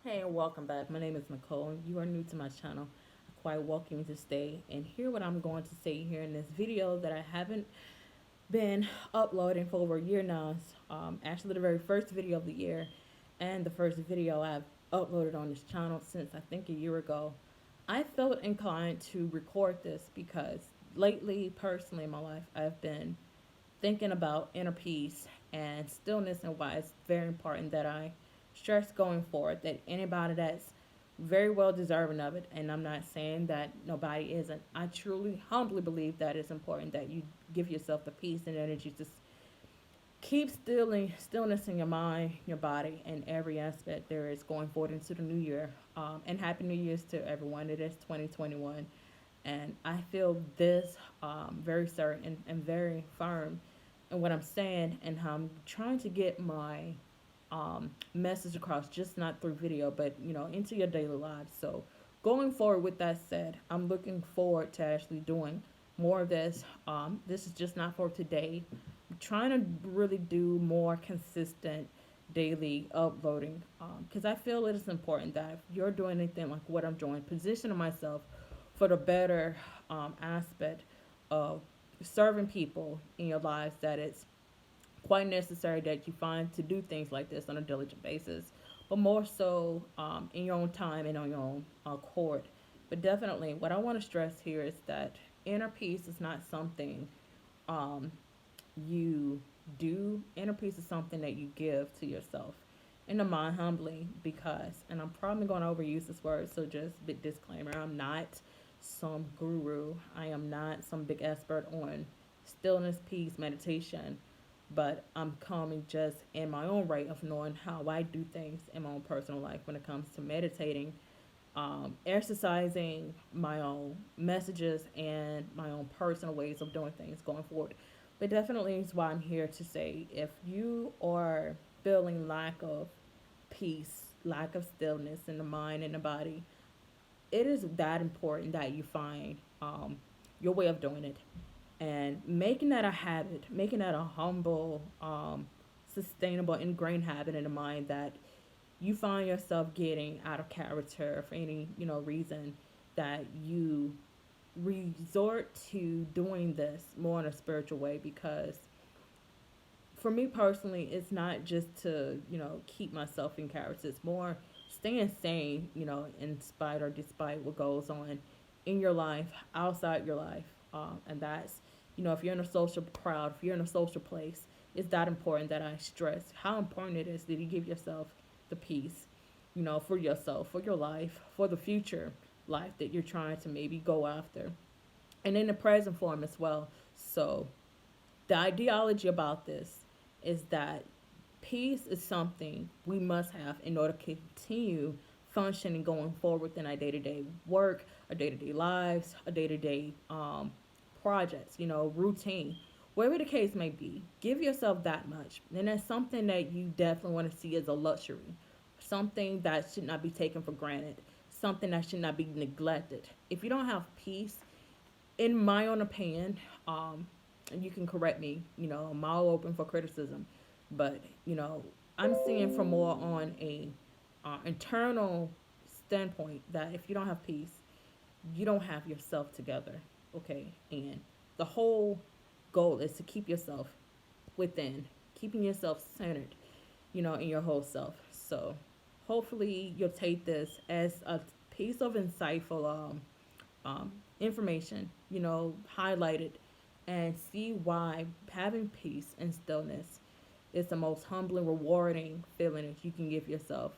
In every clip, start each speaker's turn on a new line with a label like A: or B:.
A: Hey, and welcome back. My name is Nicole, and you are new to my channel. I quite welcome you to stay and hear what I'm going to say here in this video that I haven't been uploading for over a year now. It's actually the very first video of the year, and the first video I've uploaded on this channel since I think a year ago. I felt inclined to record this because lately, personally in my life, I've been thinking about inner peace and stillness, and why it's very important that I stress going forward that anybody that's very well deserving of it, and I'm not saying that nobody isn't, I truly humbly believe that it's important that you give yourself the peace and energy to keep stillness in your mind, your body, and every aspect there is going forward into the new year. And happy New Year's to everyone. It is 2021, and I feel this very certain and very firm in what I'm saying and how I'm trying to get my message across, just not through video, but into your daily lives. So, going forward, with that said, I'm looking forward to actually doing more of this. This is just not for today. I'm trying to really do more consistent daily uploading because I feel it is important that if you're doing anything like what I'm doing, positioning myself for the better aspect of serving people in your lives, that it's quite necessary that you find to do things like this on a diligent basis, but more so in your own time and on your own accord. But definitely, what I want to stress here is that inner peace is not something um, you do. Inner peace is something that you give to yourself in the mind humbly, because, and I'm probably going to overuse this word, so just big disclaimer, I'm not some guru. I am not some big expert on stillness, peace, meditation, but I'm coming just in my own right of knowing how I do things in my own personal life when it comes to meditating, exercising, my own messages, and my own personal ways of doing things going forward. But definitely is why I'm here to say, if you are feeling lack of peace, lack of stillness in the mind and the body, it is that important that you find your way of doing it, and making that a habit, making that a humble, sustainable, ingrained habit in the mind, that you find yourself getting out of character for any reason, that you resort to doing this more in a spiritual way. Because for me personally, it's not just to keep myself in character. It's more staying sane, in spite or despite what goes on in your life, outside your life, and that's if you're in a social crowd, if you're in a social place, it's that important that I stress how important it is that you give yourself the peace, for yourself, for your life, for the future life that you're trying to maybe go after, and in the present form as well. So the ideology about this is that peace is something we must have in order to continue functioning going forward in our day to day work, our day to day lives, our day to day projects, routine, whatever the case may be. Give yourself that much. And that's something that you definitely want to see as a luxury, something that should not be taken for granted, something that should not be neglected. If you don't have peace, in my own opinion, and you can correct me, I'm all open for criticism, but I'm seeing from more on a internal standpoint, that if you don't have peace, you don't have yourself together, okay? And the whole goal is to keep yourself within, keeping yourself centered, in your whole self. So hopefully you'll take this as a piece of insightful information, highlighted, and see why having peace and stillness is the most humbling, rewarding feeling that you can give yourself,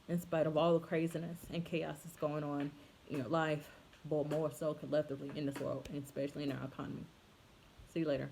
A: in spite of all the craziness and chaos that's going on in your life, but more so collectively in this world, and especially in our economy. See you later.